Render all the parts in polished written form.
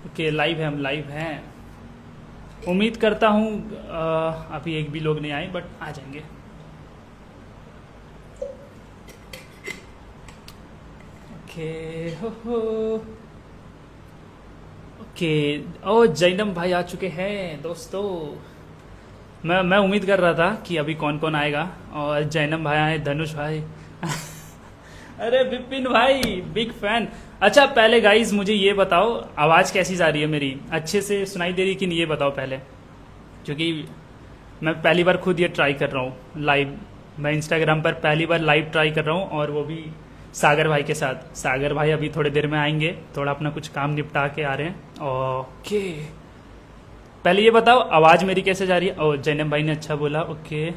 Okay, live है, हम live हैं। उम्मीद करता हूँ अभी एक भी लोग नहीं आए, बट आ जाएंगे। ओके। हो। ओके। ओ, जैनम भाई आ चुके हैं दोस्तों। मैं उम्मीद कर रहा था कि अभी कौन कौन आएगा, और जैनम भाई आए, धनुष भाई। अरे विपिन भाई, बिग फैन। अच्छा, पहले गाइस मुझे ये बताओ, आवाज़ कैसी जा रही है मेरी? अच्छे से सुनाई दे रही कि नहीं, ये बताओ पहले। क्योंकि मैं पहली बार खुद ये ट्राई कर रहा हूँ लाइव। मैं इंस्टाग्राम पर पहली बार लाइव ट्राई कर रहा हूँ, और वो भी सागर भाई के साथ। सागर भाई अभी थोड़ी देर में आएंगे, थोड़ा अपना कुछ काम निपटा के आ रहे हैं। ओके, पहले ये बताओ आवाज़ मेरी कैसे जा रही है? ओ, जैनम भाई ने अच्छा बोला, okay.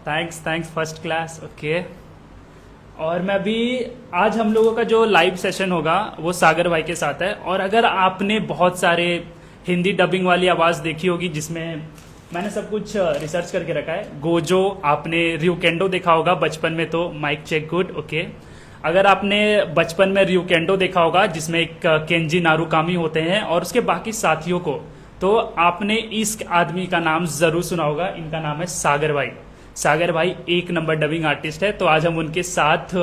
Thanks thanks, first class. Okay. और मैं भी, आज हम लोगों का जो लाइव सेशन होगा वो सागर भाई के साथ है। और अगर आपने बहुत सारे हिंदी डबिंग वाली आवाज़ देखी होगी, जिसमें मैंने सब कुछ रिसर्च करके रखा है। गोजो, आपने रियोकेंडो देखा होगा बचपन में, तो माइक चेक गुड, ओके। अगर आपने बचपन में रियोकेंडो देखा होगा, जिसमें एक केंजी नारुकामी होते हैं और उसके बाकी साथियों को, तो आपने इस आदमी का नाम जरूर सुना होगा। इनका नाम है सागर भाई। सागर भाई एक नंबर डबिंग आर्टिस्ट है। तो आज हम उनके साथ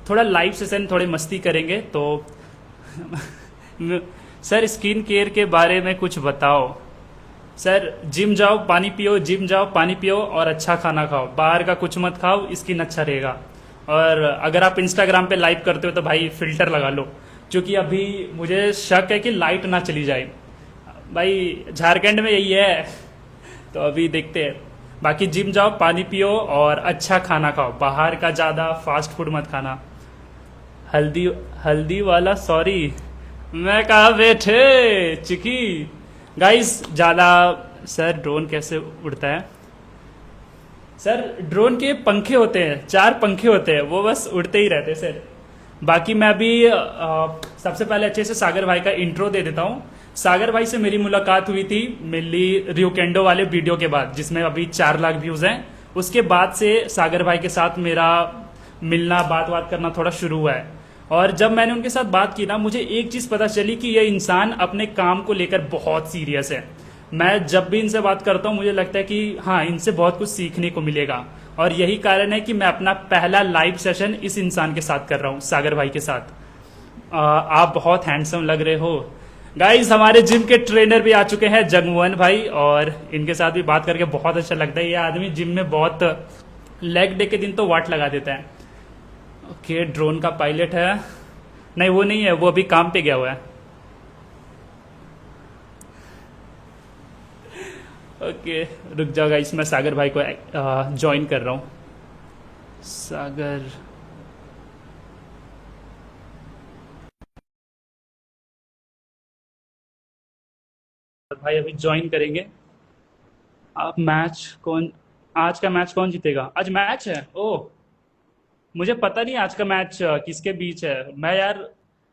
थोड़ा लाइव सेशन, थोड़ी मस्ती करेंगे। तो सर, स्किन केयर के बारे में कुछ बताओ। सर, जिम जाओ पानी पियो, जिम जाओ पानी पियो, और अच्छा खाना खाओ, बाहर का कुछ मत खाओ, स्किन अच्छा रहेगा। और अगर आप इंस्टाग्राम पे लाइव करते हो तो भाई फिल्टर लगा लो, क्योंकि अभी मुझे शक है कि लाइट ना चली जाए। भाई झारखंड में यही है। तो अभी देखते हैं। बाकी जिम जाओ, पानी पियो, और अच्छा खाना खाओ, बाहर का ज़्यादा फास्ट फूड मत खाना। हल्दी, हल्दी वाला सॉरी, मैं कहा बैठे चिकी। गाइस ज़्यादा। सर, ड्रोन कैसे उड़ता है? सर, ड्रोन के पंखे होते हैं, 4 पंखे होते हैं, वो बस उड़ते ही रहते हैं सर। बाकी मैं अभी सबसे पहले अच्छे से सागर भाई का इंट्रो दे देता हूँ। सागर भाई से मेरी मुलाकात हुई थी मिली रियोकेंडो वाले वीडियो के बाद, जिसमें अभी 4 लाख व्यूज हैं। उसके बाद से सागर भाई के साथ मेरा मिलना, बात बात करना थोड़ा शुरू हुआ है। और जब मैंने उनके साथ बात की ना, मुझे एक चीज़ पता चली कि यह इंसान अपने काम को लेकर बहुत सीरियस है। मैं जब भी इनसे बात करता हूँ मुझे लगता है कि हाँ, इनसे बहुत कुछ सीखने को मिलेगा। और यही कारण है कि मैं अपना पहला लाइव सेशन इस इंसान के साथ कर रहा हूँ, सागर भाई के साथ। आप बहुत हैंडसम लग रहे हो। गाइस, हमारे जिम के ट्रेनर भी आ चुके हैं, जगमोहन भाई, और इनके साथ भी बात करके बहुत अच्छा लगता है। ये आदमी जिम में बहुत, लेग डे के दिन तो वाट लगा देता है। ओके, ड्रोन का पायलट है। नहीं, वो नहीं है, वो अभी काम पे गया हुआ है। ओके, रुक जाओ गाइस, मैं सागर भाई को ज्वाइन कर रहा हूँ। सागर भाई अभी ज्वाइन करेंगे। आप मैच कौन, आज का मैच कौन जीतेगा? आज मैच है, ओह। मुझे पता नहीं आज का मैच किसके बीच है। मैं यार,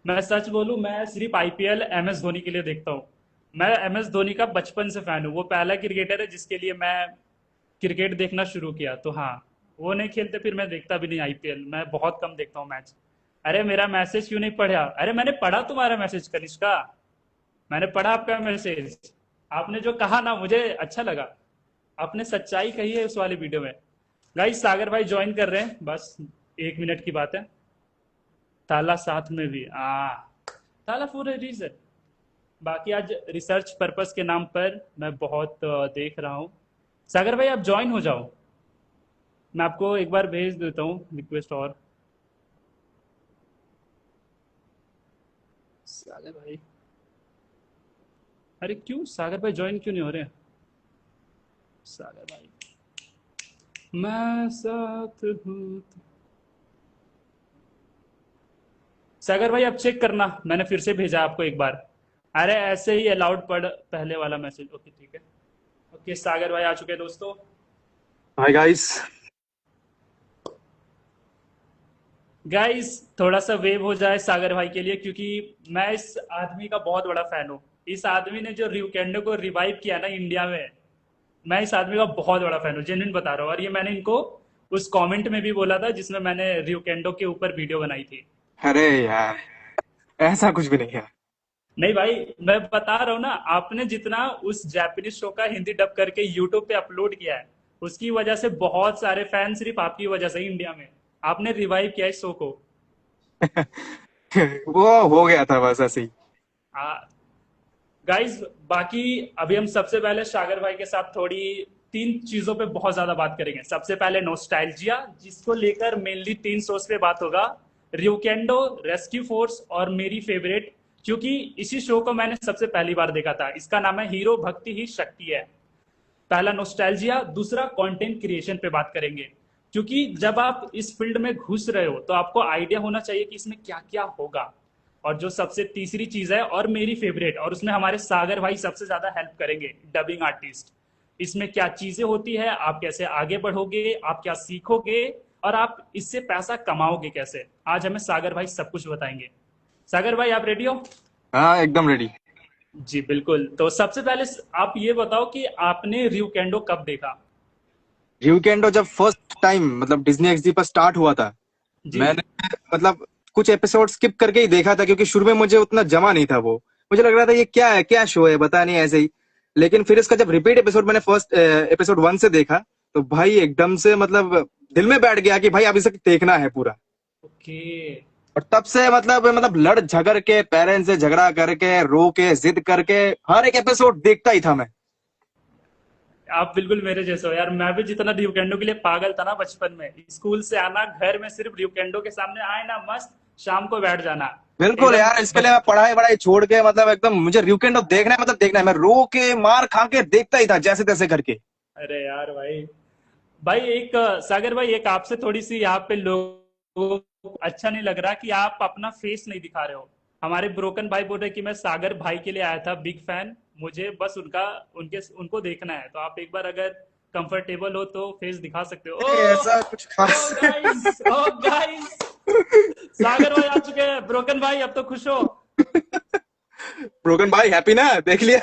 मैं सच बोलूं, मैं सिर्फ आईपीएल एम एस धोनी के लिए देखता हूँ। मैं एम एस धोनी का बचपन से फैन हूँ। वो पहला क्रिकेटर है जिसके लिए मैं क्रिकेट देखना शुरू किया। तो हाँ, वो नहीं खेलते फिर मैं देखता भी नहीं आईपीएल। मैं बहुत कम देखता हूँ मैच। अरे, मेरा मैसेज क्यों नहीं पढ़ा? अरे, मैंने पढ़ा तुम्हारा मैसेज कनिष्का। मैंने पढ़ा आपका मैसेज। आपने जो कहा ना, मुझे अच्छा लगा। आपने सच्चाई कही है उस वाली वीडियो में। गाइस, सागर भाई ज्वाइन कर रहे हैं, बस 1 मिनट की बात है। ताला साथ में भी ताला फॉर ए रीजन। बाकी आज रिसर्च पर्पस के नाम पर मैं बहुत देख रहा हूँ। सागर भाई, आप ज्वाइन हो जाओ। मैं आपको एक बार भेज देता हूँ रिक्वेस्ट। और सागर भाई, अरे क्यों सागर भाई ज्वाइन क्यों नहीं हो रहे? सागर भाई, मैं साथ हूँ। सागर भाई, आप चेक करना, मैंने फिर से भेजा आपको एक बार। अरे ऐसे ही अलाउड पढ़, पहले वाला मैसेज। ओके, ठीक है। ओके, सागर भाई आ चुके हैं दोस्तों। Hi guys. गाइस, थोड़ा सा वेव हो जाए सागर भाई के लिए, क्योंकि मैं इस आदमी का बहुत बड़ा फैन हूँ। इस आदमी ने जो रिवकेंडो को रिवाइव किया ना इंडिया में, मैं इस आदमी का बहुत बड़ा फैन हूँ, जेन्युइन बता रहा हूँ। और ये मैंने इनको उस कमेंट में भी बोला था जिसमें मैंने रिवकेंडो के ऊपर वीडियो बनाई थी। अरे यार, ऐसा कुछ भी नहीं है। नहीं भाई, मैं बता रहा हूँ ना, आपने जितना उस जापानीज शो का हिंदी डब करके यूट्यूब पे अपलोड किया है, उसकी वजह से बहुत सारे फैन सिर्फ आपकी वजह से ही इंडिया में, आपने रिवाइव किया इस शो को। वो हो गया था बस ऐसे ही। गाइस, बाकी अभी हम सबसे पहले सागर भाई के साथ थोड़ी तीन चीजों पे बहुत ज्यादा बात करेंगे। सबसे पहले नोस्टैल्जिया, जिसको लेकर मेनली तीन सोर्स पे बात होगा। रियोकेंडो, रेस्क्यू फोर्स और मेरी फेवरेट, क्योंकि इसी शो को मैंने सबसे पहली बार देखा था। इसका नाम है हीरो भक्ति ही शक्ति है। पहला नोस्टैल्जिया, दूसरा कंटेंट क्रिएशन पे बात करेंगे, क्योंकि जब आप इस फील्ड में घुस रहे हो तो आपको आइडिया होना चाहिए कि इसमें क्या क्या होगा। और जो सबसे तीसरी चीज है और मेरी फेवरेट, और उसमें हमारे सागर भाई सबसे ज्यादा हेल्प करेंगे, डबिंग आर्टिस्ट। इसमें क्या चीजें होती है, आप कैसे आगे बढ़ोगे, आप क्या सीखोगे, और आप इससे पैसा कमाओगे कैसे, आज हमें सागर भाई सब कुछ बताएंगे। सागर भाई, आप रेडी हो? हाँ, एकदम रेडी। जी बिल्कुल। तो सबसे पहले आप ये बताओ कि आपने रियोकेंडो कब देखा? वीकेंड जब फर्स्ट टाइम मतलब डिज्नी एक्सडी पर स्टार्ट हुआ था, जी। मैंने मतलब कुछ एपिसोड स्किप करके ही देखा था, क्योंकि शुरू में मुझे उतना जमा नहीं था वो। मुझे लग रहा था ये क्या है, क्या शो है, पता नहीं, ऐसे ही। लेकिन फिर इसका जब रिपीट एपिसोड मैंने फर्स्ट एपिसोड 1 से देखा, तो भाई एकदम से मतलब दिल में बैठ गया कि भाई अब इसे देखना है पूरा। ओके। और तब से मतलब लड़ झगड़ के, पेरेंट्स से झगड़ा करके, रो के, जिद करके हर एक एपिसोड देखता ही था मैं। आप बिल्कुल मेरे जैसे हो यार, मैं भी जितना रियोकेंडो के लिए पागल था ना बचपन में, स्कूल से आना घर में सिर्फ रियोकेंडो के सामने आए ना, मस्त शाम को बैठ जाना बिल्कुल एकदम यार, इसके लिए बच। मैं पढ़ाई वढ़ाई छोड़ के मतलब एकदम मुझे वीकेंड देखना है, मतलब देखना है। मैं रो के मार खा के देखता ही था जैसे तैसे करके। अरे यार भाई, भाई एक सागर भाई, एक आपसे थोड़ी सी यहाँ पे लोगों को अच्छा नहीं लग रहा कि आप अपना फेस नहीं दिखा रहे हो। हमारे ब्रोकन भाई बोल रहे कि मैं सागर भाई के लिए आया था, बिग फैन, मुझे बस उनका उनके उनको देखना है। तो आप एक बार अगर कंफर्टेबल हो तो फेस दिखा सकते हो। नहीं, ओ ऐसा कुछ ओ खास। गाइस, ओ गाइस, सागर भाई आ चुके हैं। ब्रोकन भाई, अब तो खुश हो? ब्रोकन भाई हैप्पी ना, देख लिया।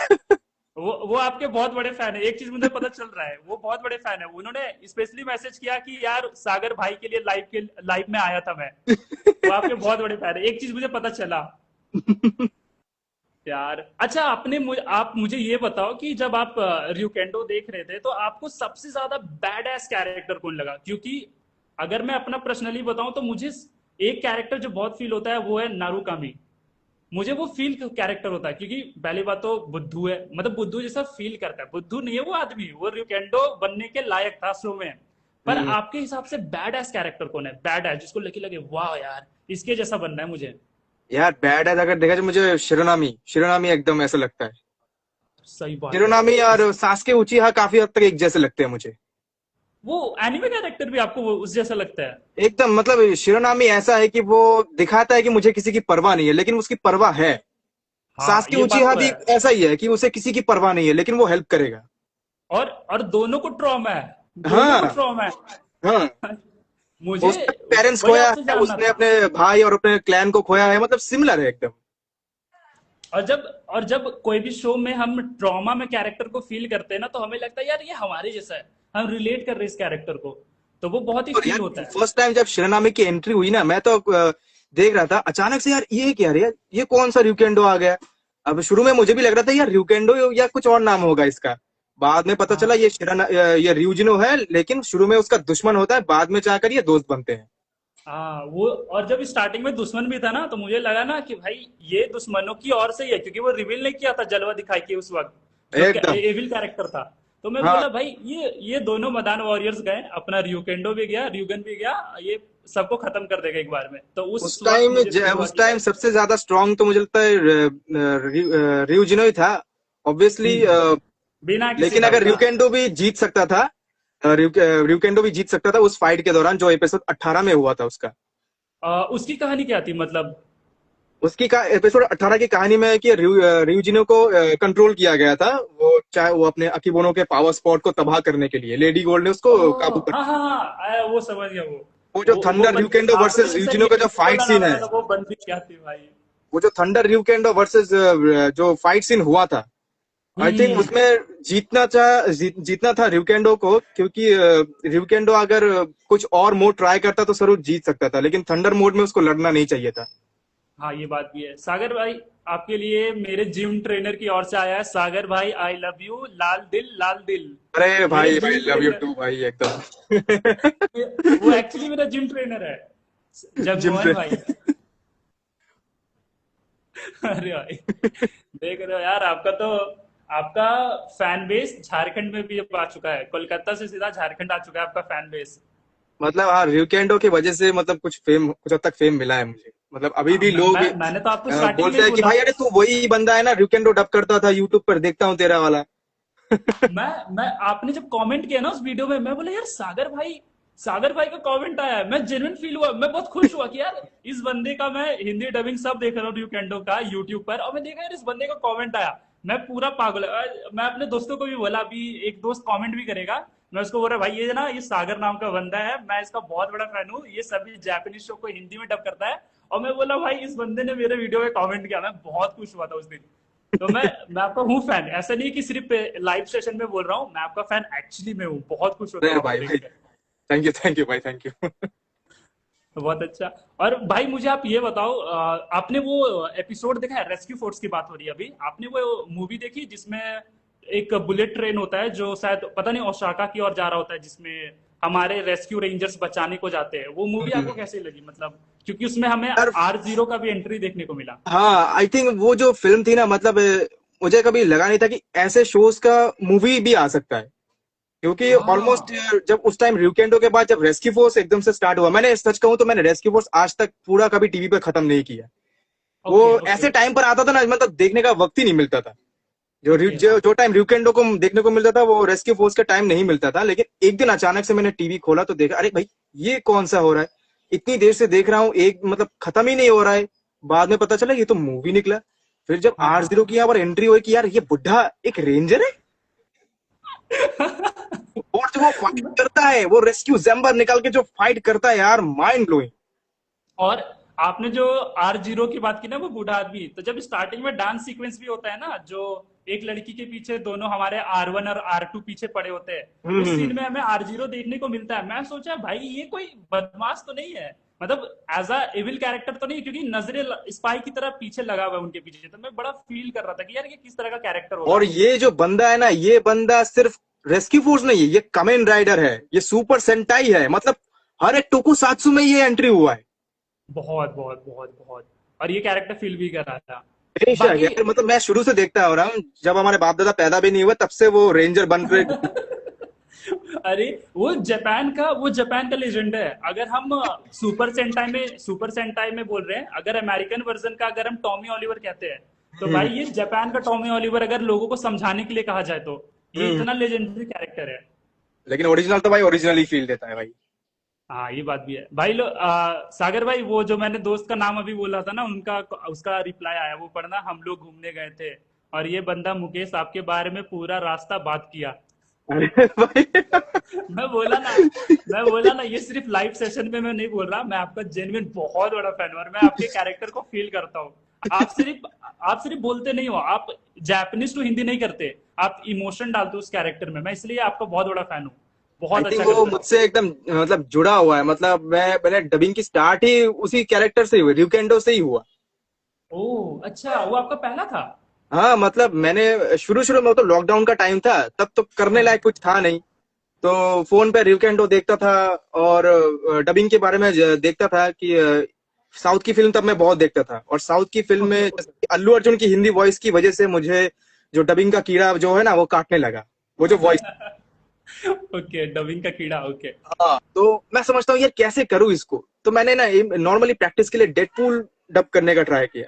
वो आपके बहुत बड़े फैन है, एक चीज मुझे पता चल रहा है, वो बहुत बड़े फैन है। उन्होंने स्पेशली मैसेज किया कि यार सागर भाई के लिए लाइव में आया था मैं। वो आपके बहुत बड़े फैन है, एक चीज मुझे पता चला यार। अच्छा, आप मुझे ये बताओ कि जब आप रियोकेंडो देख रहे थे तो आपको सबसे ज्यादा बैड एस कैरेक्टर कौन लगा? क्योंकि अगर मैं अपना पर्सनली बताऊं तो मुझे एक कैरेक्टर जो बहुत फील होता है वो है नारुकामी। मुझे वो फील कैरेक्टर होता है, क्योंकि पहली बात तो बुद्धू है, मतलब बुद्धू जैसा फील करता है। बुद्धू नहीं है वो आदमी, वो रियोकेंडो बनने के लायक था शो में। पर हम्म, आपके हिसाब से बैड एस कैरेक्टर कौन है, बैड एस जिसको लेके लगे वाह यार इसके जैसा बनना है मुझे? यार बैड है अगर देखा जाए, मुझे शिरोनामी शिरोनामी एकदम ऐसा लगता है। सही बात है। शिरोनामी और सासके उचिहा काफी हद तक एक जैसे लगते हैं मुझे। वो एनिमे कैरेक्टर भी आपको उस जैसा लगता है? एकदम मतलब शिरोनामी ऐसा है कि वो दिखाता है कि मुझे किसी की परवाह नहीं है, लेकिन उसकी परवाह है। हाँ, सासके ये बात उचिहा तो भी है। ऐसा ही है कि उसे किसी की परवाह नहीं है, लेकिन वो हेल्प करेगा। और दोनों को ट्रॉमा है, दोनों को हाँ। ट्रॉमा हाँ, है। मुझे उसने पेरेंट्स वही खोया आपसे है, जानना उसने था। अपने भाई और अपने क्लैन को खोया है, मतलब सिमिलर है एकदम। और जब कोई भी शो में हम ट्रॉमा में कैरेक्टर को फील करते हैं ना, तो हमें लगता है यार ये हमारे जैसा है, हम रिलेट कर रहे हैं इस कैरेक्टर को, तो वो बहुत ही और फील यार होता है। फर्स्ट टाइम जब शिरोनामी की एंट्री हुई ना, मैं तो देख रहा था, अचानक से यार ये क्या रे, यार ये कौन सा रियुकेंडो आ गया। अब शुरू में मुझे भी लग रहा था यार रियुकेंडो या कुछ और नाम होगा इसका। बाद में पता चला हाँ, ये रियूजिनो है, लेकिन शुरू में उसका दुश्मन होता है, बाद में जाकर ये दोस्त बनते हैं। हाँ, वो और जब स्टार्टिंग में दुश्मन भी था ना, तो मुझे लगा ना कि भाई ये दुश्मनों की ओर से ही है, क्योंकि वो रिवील नहीं किया था जलवा दिखाई के उस वक्त, जो एकदम। एविल कैरेक्टर था। तो मैं हाँ, बोला भाई ये दोनों मदान वॉरियर्स गए, अपना रियोकेंडो भी गया, रियूगन भी गया, ये सबको खत्म कर देगा एक बार में। तो उस वक्त मुझे फील हुआ उस कि टाइम भाई। सबसे ज्यादा स्ट्रांग तो मुझे लगता है रियूजिनो ही था, ऑब्वियसली। बिना किसी लेकिन अगर डाउट। रियुकेंडो भी जीत सकता था, रियुकेंडो भी जीत सकता था उस फाइट के दौरान, जो एपिसोड 18 में हुआ था उसका। उसकी कहानी क्या थी मतलब? उसकी का एपिसोड 18 की कहानी में है कि रियूजिनो को कंट्रोल किया गया था, वो चाहे वो अपने अकीबोनो के पावर स्पॉट को तबाह करने के लिए लेडी गोल्ड ने उसको काबू कर हाँ लिया। हाँ हाँ, वो समझ गया। वो वो जो वो थंडर बंदी रियुकेंडो आपने वर्सेस भी सही रियूजिनो का जो फाइट बोला ना सीन है, भाई, वो बंदी क्या थी भाई। वो जो थंडर रियुकेंडो वर्सेस जो फाइट सीन हुआ था, आई थिंक हम्म। उसमें जीतना था रियुकेंडो को, क्योंकि रियुकेंडो अगर कुछ और मोड ट्राई करता तो जरूर जीत सकता था, लेकिन थंडर मोड में उसको लड़ना नहीं चाहिए था। हाँ ये बात भी है। सागर भाई, आपके लिए मेरे जिम ट्रेनर की ओर से आया है, सागर भाई आई लव यू, लाल दिल लाल दिल। अरे मेरे भाई I gym love you trainer, too भाई एकदम। वो एक्चुअली मेरा जिम ट्रेनर है, जिम जगमोहन भाई। ट्रेनर। अरे भाई, देख रहे हो यार, आपका फैन बेस झारखंड में भी अब आ चुका है, कोलकाता से सीधा झारखंड आ चुका है आपका फैन बेस। मतलब हाँ, रिकेंडो की वजह से मतलब कुछ हद तक फेम मिला है मुझे। मतलब अभी हाँ, भी लोग मैंने तो आपको स्टार्टिंग में बोलते ही हैं कि बोला। भाई अरे तू वही बंदा है ना, रिकेंडो डब करता था यूट्यूब पर, देखता हूँ तेरा वाला। मैं आपने जब कमेंट किया ना उस वीडियो में, मैं बोला यार सागर भाई का कमेंट आया है, मैं जेन्युइन फील हुआ, मैं बहुत खुश हुआ कि यार इस बंदे का, मैं हिंदी डबिंग सब देख रहा हूँ यूकेंडो का यूट्यूब पर, और मैं देखा यार इस बंदे का कमेंट आया। मैं पूरा पागल, मैं अपने दोस्तों को भी बोला, अभी एक दोस्त कमेंट भी करेगा, मैं उसको बोल रहा भाई ये ना, ये सागर नाम का बंदा है, मैं इसका बहुत बड़ा फैन हूँ, ये सभी जापानीज शो को हिंदी में डब करता है। और मैं बोला भाई इस बंदे ने मेरे वीडियो में कमेंट किया, मैं बहुत खुश हुआ था उस दिन। तो मैं आपका हूँ फैन, ऐसा नहीं कि सिर्फ लाइव सेशन में बोल रहा हूँ, मैं आपका फैन एक्चुअली में हूँ, बहुत खुश होता अरे हूँ आपको भाई देख भाई, कर। थैंक यू भाई, थैंक यू। तो बहुत अच्छा। और भाई मुझे आप ये बताओ, आपने वो एपिसोड देखा है, रेस्क्यू फोर्स की बात हो रही है अभी, आपने वो मूवी देखी जिसमें एक बुलेट ट्रेन होता है जो शायद पता नहीं ओसाका की ओर जा रहा होता है, जिसमें हमारे रेस्क्यू रेंजर्स बचाने को जाते हैं, वो मूवी आपको कैसे लगी, मतलब क्योंकि उसमें हमें यार R0 का भी एंट्री देखने को मिला। हाँ, आई थिंक वो जो फिल्म थी ना, मतलब मुझे कभी लगा नहीं था कि ऐसे शोज का मूवी भी आ सकता है। क्योंकि ऑलमोस्ट हाँ। जब उस टाइम रिकेंडो के बाद जब रेस्क्यू फोर्स एकदम से स्टार्ट हुआ, मैंने सच कहूं तो मैंने रेस्क्यू फोर्स आज तक पूरा कभी टीवी पे खत्म नहीं किया। वो ओके ओके ऐसे टाइम पर आता था ना, मतलब देखने का वक्त ही नहीं मिलता था। ओके। हाँ। जो टाइम रिकेंडो को देखने को मिलता था वो रेस्क्यू फोर्स का टाइम नहीं मिलता था। लेकिन एक दिन अचानक से मैंने टीवी खोला तो देखा, अरे भाई ये कौन सा हो रहा है, इतनी देर से देख रहा हूँ, एक मतलब खत्म ही नहीं हो रहा है। बाद में पता चला ये तो मूवी निकला। फिर जब हाँ हाँ। R0 की यहाँ पर एंट्री हुई कि यार ये बुढ़ा एक रेंजर है, और जो वो फाइट करता है, वो रेस्क्यू जेम्बर निकाल के जो फाइट करता है यार, माइंड ब्लोइंग। और आपने जो R0 की बात की ना, वो बूढ़ा आदमी, तो जब स्टार्टिंग में डांस सीक्वेंस भी होता है ना, जो एक लड़की के पीछे दोनों हमारे R1 और R2 पीछे पड़े होते हैं, उस हम्म। सीन में हमें R0 देखने को मिलता है। मैं सोचा भाई ये कोई बदमाश तो नहीं है, मतलब एज अ एविल कैरेक्टर तो नहीं, क्योंकि नजरे स्पाई की तरह पीछे लगा हुआ है उनके पीछे, तो मैं बड़ा फील कर रहा था कि यार ये किस तरह का कैरेक्टर और होगा। ये जो बंदा है ना, ये बंदा सिर्फ रेस्क्यू फोर्स नहीं है, ये कमेन राइडर है, ये सुपर सेंटाई है। मतलब हर एक टोकू सात्सु में ये एंट्री हुआ है। बहुत बहुत बहुत बहुत, और ये कैरेक्टर फील भी कर रहा था। बेशक बाकी यार, मतलब मैं शुरू से देखता आ रहा हूँ, जब हमारे बाप दादा पैदा भी नहीं हुए तब से वो रेंजर बन के। अरे वो जापान का लेजेंड है। अगर हम सुपर सेंटाई में बोल रहे हैं, अगर अमेरिकन वर्जन का अगर हम टॉमी ऑलिवर कहते हैं, तो भाई ये जापान का टॉमी ऑलिवर, अगर लोगों को समझाने के लिए कहा जाए तो ये हम्म। इतना लेजेंडरी कैरेक्टर है। लेकिन ओरिजिनल तो भाई ओरिजिनल ही फील देता है भाई। हाँ ये बात भी है भाई। सागर भाई, वो जो मैंने दोस्त का नाम अभी बोला था ना, उनका उसका रिप्लाई आया, वो पढ़ना, हम लोग घूमने गए थे और ये बंदा मुकेश आपके बारे में पूरा रास्ता बात किया। अरे भाई। मैं बोला ना मैं बोला ना, ये सिर्फ लाइव सेशन में मैं नहीं बोल रहा, मैं आपका जेन्युइन बहुत बड़ा फैन हूं, और मैं आपके कैरेक्टर को फील करता हूँ। आप सिर्फ बोलते नहीं हो, आप जापानीज टू हिंदी नहीं करते, आप इमोशन डालते हो उस कैरेक्टर में, मैं इसलिए आपका बहुत बड़ा फैन हूँ। आई बहुत अच्छा थिंक वो करते हो आप। मुझसे एकदम मतलब जुड़ा हुआ है। मतलब मैंने डबिंग की स्टार्ट ही उसी कैरेक्टर से ही हुई, रिकेंडो से ही हुआ। ओह अच्छा, वो आपका पहला था। हाँ, मतलब मैंने शुरू शुरू में तो लॉकडाउन का टाइम था, तब तो करने हाँ लायक कुछ था नहीं। तो फोन पे रिकेंडो देखता था, और डबिंग के बारे में देखता था कि साउथ की फिल्म तब मैं बहुत देखता था। और साउथ की फिल्म में ओके जैसे कि अल्लू अर्जुन की हिंदी वॉइस की वजह से मुझे जो डबिंग का कीड़ा जो है ना, वो काटने लगा, वो जो वॉइस। ओके, डबिंग का कीड़ा, ओके। हाँ, तो मैं समझता हूँ यार कैसे करूँ इसको। तो मैंने ना नॉर्मली प्रैक्टिस के लिए डेडपूल डब करने का ट्राई किया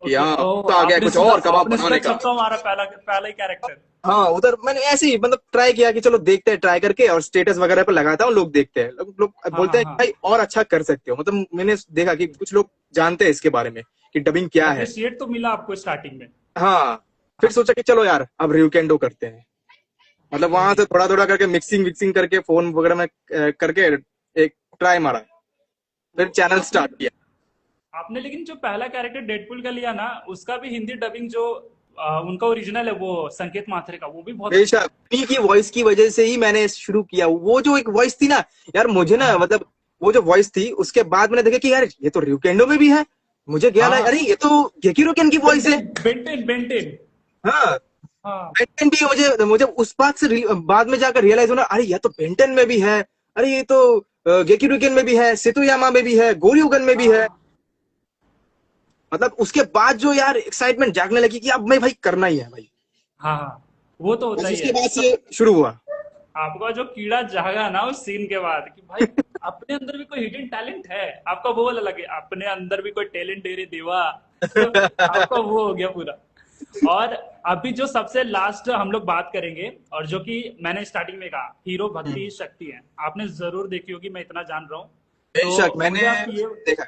कि ओके, हाँ ओ तो आ गया आपने कुछ सोचा, और कबाब आपने सोचा बनाने का। जब तो हमारा पहला पहला ही कैरेक्टर। हाँ, उधर मैंने ऐसे ही मतलब ट्राई किया कि चलो देखते हैं, ट्राई करके और स्टेटस वगैरह पे लगाता हूँ, लोग देखते हैं, लोग हाँ बोलते हाँ हैं कि हाँ। भाई और अच्छा कर सकते हो। मतलब मैंने देखा कि कुछ लोग जानते हैं इसके बारे में कि डबिंग क्या है। अप्रिशिएट तो मिला आपको स्टार्टिंग में। हाँ, फिर हाँ। सोचा कि चलो यार अब रिकेंडो करते हैं। मतलब वहां से थोड़ा थोड़ा करके मिक्सिंग विक्सिंग करके फोन वगैरह में करके एक ट्राई मारा, फिर तो चैनल आपने स्टार्ट किया। आपने लेकिन जो पहला कैरेक्टर डेडपुल का लिया ना, उसका भी हिंदी डबिंग जो उनका ओरिजिनल है, वो संकेत माथुर का, वो भी बहुत अच्छा बेशक है। उन्हीं की वॉइस की वजह से ही मैंने शुरू किया। वो जो एक वॉइस थी ना यार, मुझे हाँ ना हाँ। मतलब वो जो वॉइस थी उसके बाद मैंने देखा कि यार ये तो रिकेंडो में भी है। मुझे क्या लगा, हाँ, अरे ये तो गेकिरुकेन की वॉइस है। Ben Ten Ben Ten Ben Ten. हाँ, हाँ बेंटन भी, मुझे मुझे उस बात से बाद में जाकर रियलाइज होना, अरे ये तो बेंटन में भी है, अरे ये तो गेकिरुकेन में भी है, सेतोयामा में भी है, गोryugen में भी है। हाँ मतलब उसके बाद जो यार एक्साइटमेंट जागने लगी कि अब मैं भाई करना ही है भाई। हाँ हाँ, वो तो होता बस ही उसके है। बाद तो से शुरू हुआ। आपका जो कीड़ा जागा ना उस सीन के बाद कि भाई अपने अंदर भी कोई हिडन टैलेंट है, आपका वो वाला लगे अपने अंदर भी कोई टैलेंट है रे देवा। तो आपका वो हो गया पूरा। और अभी जो सबसे लास्ट हम लोग बात करेंगे, और जो कि मैंने स्टार्टिंग में कहा, हीरो भक्ति ही शक्ति है, आपने जरूर देखी होगी, मैं इतना जान रहा हूँ। बेशक तो मैंने मुझे आप ये देखा।